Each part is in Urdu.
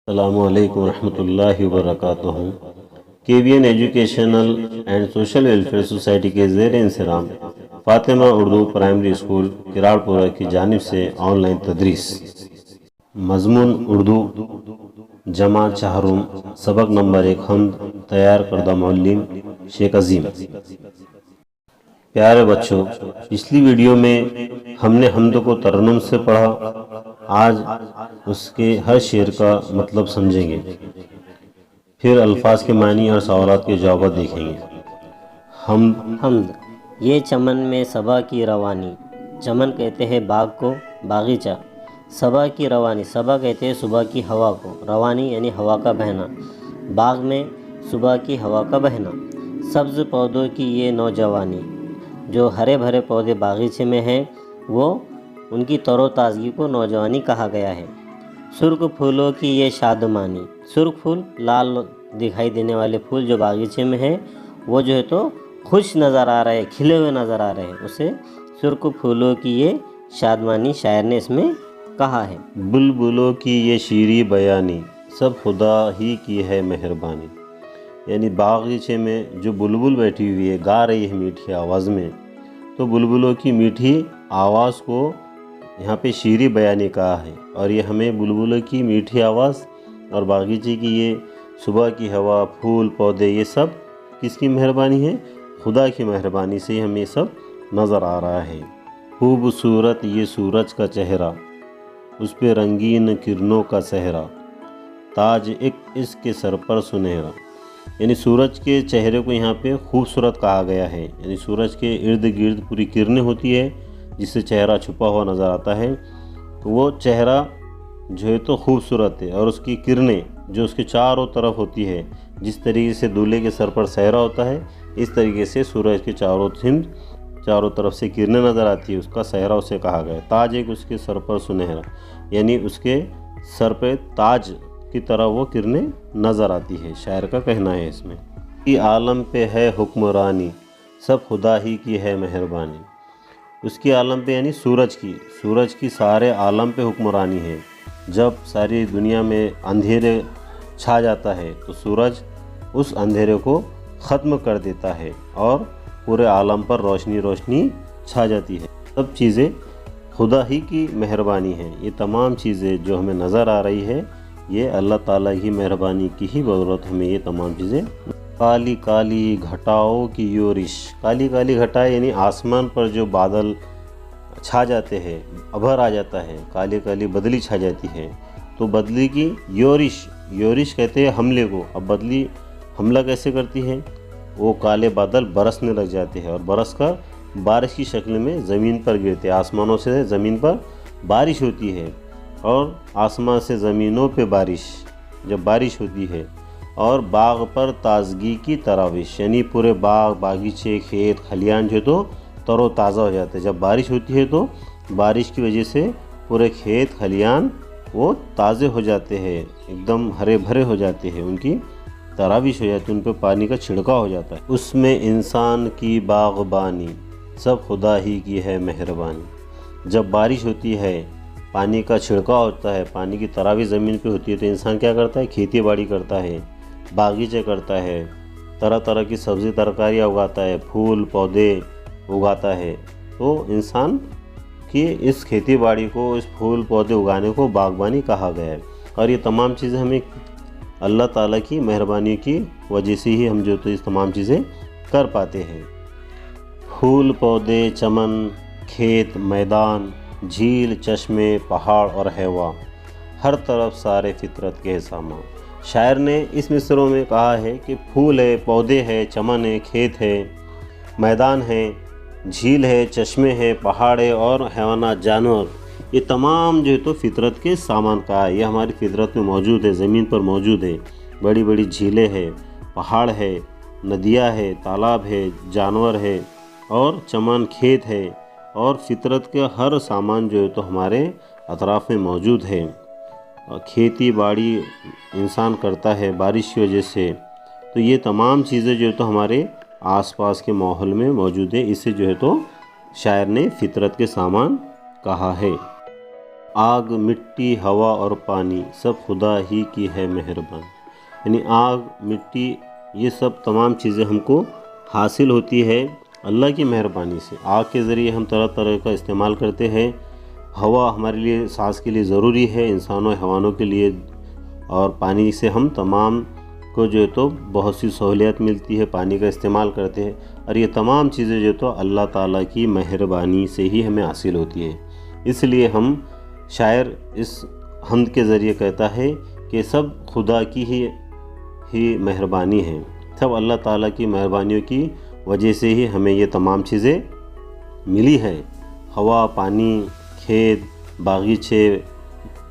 السلام علیکم ورحمۃ اللہ وبرکاتہ۔ KVN educational and social welfare society کے زیر انصرام فاطمہ اردو پرائمری اسکول کراڑ پورہ کی جانب سے آن لائن تدریس۔ مضمون اردو جمع چہارم، سبق نمبر 1 حمد، تیار کردہ معلم شیخ عظیم۔ پیارے بچوں، پچھلی ویڈیو میں ہم نے حمد کو ترنم سے پڑھا، آج اس کے ہر شعر کا مطلب سمجھیں گے، پھر الفاظ کے معنی اور سوالات کے جوابات دیکھیں گے۔ حمد، یہ چمن میں صبا کی روانی، چمن کہتے ہیں باغ کو، باغیچہ۔ صبا کی روانی، صبا کہتے ہیں صبح کی ہوا کو، روانی یعنی ہوا کا بہنا، باغ میں صبح کی ہوا کا بہنا۔ سبز پودوں کی یہ نوجوانی، جو ہرے بھرے پودے باغیچے میں ہیں وہ ان کی تر و تازگی کو نوجوانی کہا گیا ہے۔ سرخ پھولوں کی یہ شادمانی، سرخ پھول لال دکھائی دینے والے پھول جو باغیچے میں ہیں وہ جو ہے تو خوش نظر آ رہے ہیں، کھلے ہوئے نظر آ رہے ہیں، اسے سرخ پھولوں کی یہ شادمانی شاعر نے اس میں کہا ہے۔ بلبلوں کی یہ شیریں بیانی، سب خدا ہی کی ہے مہربانی، یعنی باغیچے میں جو بلبل بیٹھی ہوئی ہے، گا رہی ہے میٹھی آواز میں، تو بلبلوں کی میٹھی آواز کو یہاں پہ شیریں بیانی کہا ہے۔ اور یہ ہمیں بلبلوں کی میٹھی آواز اور باغیچے کی یہ صبح کی ہوا، پھول پودے، یہ سب کس کی مہربانی ہے؟ خدا کی مہربانی سے ہمیں یہ سب نظر آ رہا ہے۔ خوبصورت یہ سورج کا چہرہ، اس پہ رنگین کرنوں کا صحرا، تاج ایک اس کے سر پر سنہرا، یعنی سورج کے چہرے کو یہاں پہ خوبصورت کہا گیا ہے، یعنی سورج کے ارد گرد پوری کرنیں ہوتی ہے جس سے چہرہ چھپا ہوا نظر آتا ہے، تو وہ چہرہ جو ہے تو خوبصورت ہے، اور اس کی کرنیں جو اس کے چاروں طرف ہوتی ہے، جس طریقے سے دولہے کے سر پر صحرا ہوتا ہے اس طریقے سے سورج کے چاروں طرف سے کرنیں نظر آتی ہے، اس کا صحرا اسے کہا گیا ہے۔ تاج ایک اس کے سر پر سنہرا، یعنی اس کے سر پہ تاج کی طرح وہ کرنیں نظر آتی ہے، شاعر کا کہنا ہے اس میں۔ کی عالم پہ ہے حکمرانی، سب خدا ہی کی ہے مہربانی۔ اس کی عالم پہ یعنی سورج کی سارے عالم پہ حکمرانی ہے۔ جب ساری دنیا میں اندھیرے چھا جاتا ہے تو سورج اس اندھیرے کو ختم کر دیتا ہے اور پورے عالم پر روشنی چھا جاتی ہے۔ سب چیزیں خدا ہی کی مہربانی ہے، یہ تمام چیزیں جو ہمیں نظر آ رہی ہے یہ اللہ تعالیٰ کی مہربانی کی ہی بدولت ہمیں یہ تمام چیزیں۔ کالی کالی گھٹاؤں کی یورش، کالی کالی گھٹا یعنی آسمان پر جو بادل چھا جاتے ہیں، ابھر آ جاتا ہے، کالی کالی بدلی چھا جاتی ہے، تو بدلی کی یورش کہتے ہیں حملے کو۔ اب بدلی حملہ کیسے کرتی ہے؟ وہ کالے بادل برسنے لگ جاتے ہیں اور برس کر بارش کی شکل میں زمین پر گرتے ہیں، آسمانوں سے زمین پر بارش ہوتی ہے، اور آسمان سے زمینوں پہ جب بارش ہوتی ہے، اور باغ پر تازگی کی تراوش، یعنی پورے باغ، باغیچے، کھیت، کھلیان جو تو تر و تازہ ہو جاتے ہیں۔ جب بارش ہوتی ہے تو بارش کی وجہ سے پورے کھیت کھلیان وہ تازے ہو جاتے ہیں، ایک دم ہرے بھرے ہو جاتے ہیں، ان کی تراوش ہو جاتی ہے، ان پہ پانی کا چھڑکاؤ ہو جاتا ہے۔ اس میں انسان کی باغبانی، سب خدا ہی کی ہے مہربانی۔ جب بارش ہوتی ہے، پانی کا چھڑکاؤ ہوتا ہے، پانی کی تراوش زمین پہ ہوتی ہے، تو انسان کیا کرتا ہے؟ کھیتی باڑی کرتا ہے، باغیچے کرتا ہے، طرح طرح کی سبزی ترکاریاں اگاتا ہے، پھول پودے اگاتا ہے۔ تو انسان کی اس کھیتی باڑی کو، اس پھول پودے اگانے کو باغبانی کہا گیا ہے، اور یہ تمام چیزیں ہمیں اللہ تعالیٰ کی مہربانی کی وجہ سے ہی ہم جو تو اس تمام چیزیں کر پاتے ہیں۔ پھول پودے، چمن، کھیت، میدان، جھیل، چشمے، پہاڑ اور ہیوا، ہر طرف سارے فطرت کے سامان۔ شاعر نے اس مصرعوں میں کہا ہے کہ پھول ہے، پودے ہے، چمن ہے، کھیت ہے، میدان ہے، جھیل ہے، چشمے ہے، پہاڑ ہے اور حیوانات، جانور، یہ تمام جو ہے تو فطرت کے سامان کا ہے، یہ ہماری فطرت میں موجود ہے، زمین پر موجود ہے۔ بڑی بڑی جھیلیں ہے، پہاڑ ہے، ندیاں ہے، تالاب ہے، جانور ہے اور چمن، کھیت ہے، اور فطرت کے ہر سامان جو ہے تو ہمارے اطراف میں موجود ہے۔ کھیتی باڑی انسان کرتا ہے بارش کی وجہ سے، تو یہ تمام چیزیں جو ہے تو ہمارے آس پاس کے ماحول میں موجود ہے، اسے جو ہے تو شاعر نے فطرت کے سامان کہا ہے۔ آگ مٹی ہوا اور پانی سب خدا ہی کی ہے مہربان، یعنی آگ مٹی یہ سب تمام چیزیں ہم کو حاصل ہوتی ہے اللہ کی مہربانی سے۔ آگ کے ذریعے ہم طرح طرح کا استعمال کرتے ہیں، ہوا ہمارے لیے سانس کے لیے ضروری ہے، انسانوں حیوانوں کے لیے، اور پانی سے ہم تمام کو جو ہے تو بہت سی سہولیات ملتی ہے، پانی کا استعمال کرتے ہیں، اور یہ تمام چیزیں جو تو اللہ تعالیٰ کی مہربانی سے ہی ہمیں حاصل ہوتی ہے۔ اس لیے ہم شاعر اس حمد کے ذریعے کہتا ہے کہ سب خدا کی ہی مہربانی ہے، سب اللہ تعالیٰ کی مہربانیوں کی وجہ سے ہی ہمیں یہ تمام چیزیں ملی ہے۔ ہوا، پانی، کھیت، باغیچے،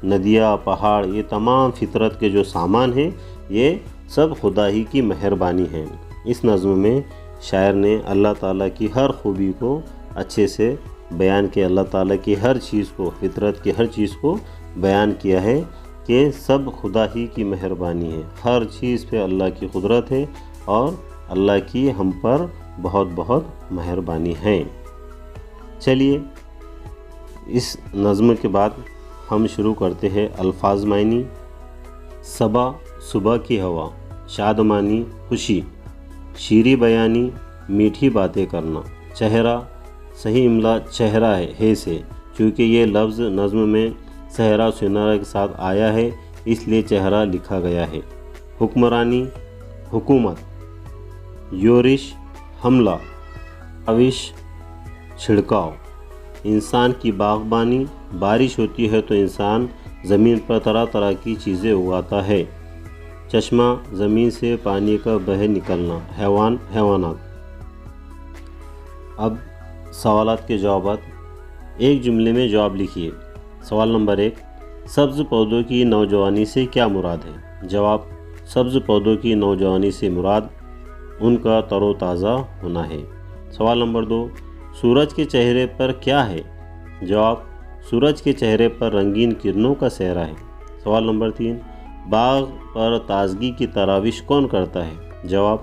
ندیاں، پہاڑ، یہ تمام فطرت کے جو سامان ہیں یہ سب خدا ہی کی مہربانی ہے۔ اس نظم میں شاعر نے اللہ تعالیٰ کی ہر خوبی کو اچھے سے بیان کیا، اللہ تعالیٰ کی ہر چیز کو، فطرت کی ہر چیز کو بیان کیا ہے کہ سب خدا ہی کی مہربانی ہے، ہر چیز پہ اللہ کی قدرت ہے اور اللہ کی ہم پر بہت بہت مہربانی ہے۔ چلیے اس نظم کے بعد ہم شروع کرتے ہیں الفاظ معنی۔ صبا صبح کی ہوا، شادمانی خوشی، شیریں بیانی میٹھی باتیں کرنا، چہرہ صحیح املا چہرہ ہے سے، چونکہ یہ لفظ نظم میں صحرا سنارا کے ساتھ آیا ہے اس لیے چہرہ لکھا گیا ہے۔ حکمرانی حکومت، یورش حملہ، اوش چھڑکاؤ، انسان کی باغبانی، بارش ہوتی ہے تو انسان زمین پر طرح طرح کی چیزیں اگاتا ہے۔ چشمہ زمین سے پانی کا بہہ نکلنا، حیوان حیوانات۔ اب سوالات کے جوابات، ایک جملے میں جواب لکھیے۔ سوال نمبر 1، سبز پودوں کی نوجوانی سے کیا مراد ہے؟ جواب، سبز پودوں کی نوجوانی سے مراد ان کا تر و تازہ ہونا ہے۔ سوال نمبر 2، سورج کے چہرے پر کیا ہے؟ جواب، سورج کے چہرے پر رنگین کرنوں کا سہرا ہے۔ سوال نمبر 3، باغ پر تازگی کی تراوش کون کرتا ہے؟ جواب،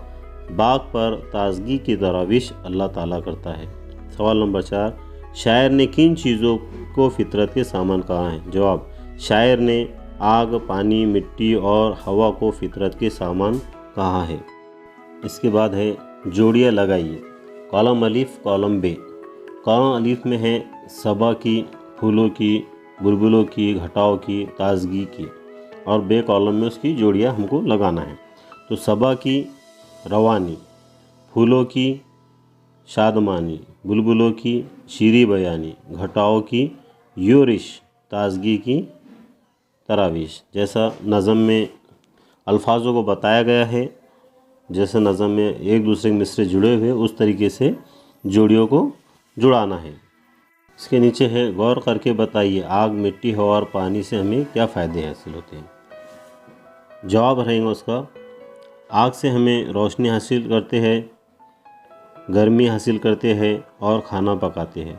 باغ پر تازگی کی تراوش اللہ تعالیٰ کرتا ہے۔ سوال نمبر 4، شاعر نے کن چیزوں کو فطرت کے سامان کہا ہے؟ جواب، شاعر نے آگ، پانی، مٹی اور ہوا کو فطرت کے سامان کہا ہے۔ اس کے بعد ہے جوڑیاں لگائیے۔ کالم الف، کالم بے۔ کالم الف میں ہے صبا کی، پھولوں کی، بلبلوں کی، گھٹاؤں کی، تازگی کی، اور بے کالم میں اس کی جوڑیاں ہم کو لگانا ہے۔ تو صبا کی روانی، پھولوں کی شادمانی، بلبلوں کی شیریں بیانی، گھٹاؤں کی یورش، تازگی کی تراویش۔ جیسا نظم میں الفاظوں کو بتایا گیا ہے، جیسے نظم میں ایک دوسرے کے مصرے جڑے ہوئے اس طریقے سے جوڑیوں کو جڑانا ہے۔ اس کے نیچے ہے غور کر کے بتائیے آگ، مٹی، ہوا اور پانی سے ہمیں کیا فائدے حاصل ہوتے ہیں؟ جواب رہے گا اس کا، آگ سے ہمیں روشنی حاصل کرتے ہیں، گرمی حاصل کرتے ہیں اور کھانا پکاتے ہیں۔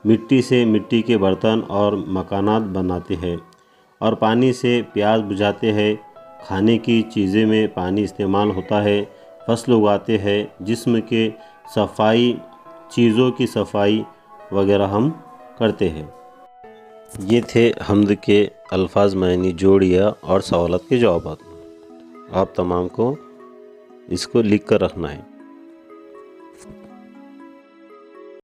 مٹی سے مٹی کے برتن اور مکانات بناتے ہیں، اور پانی سے پیاس بجھاتے ہیں، کھانے کی چیزیں میں پانی استعمال ہوتا ہے، فصل اگاتے ہیں، جسم کے صفائی، چیزوں کی صفائی وغیرہ ہم کرتے ہیں۔ یہ تھے حمد کے الفاظ معنی، جوڑیاں اور سوالات کے جوابات۔ آپ تمام کو اس کو لکھ کر رکھنا ہے۔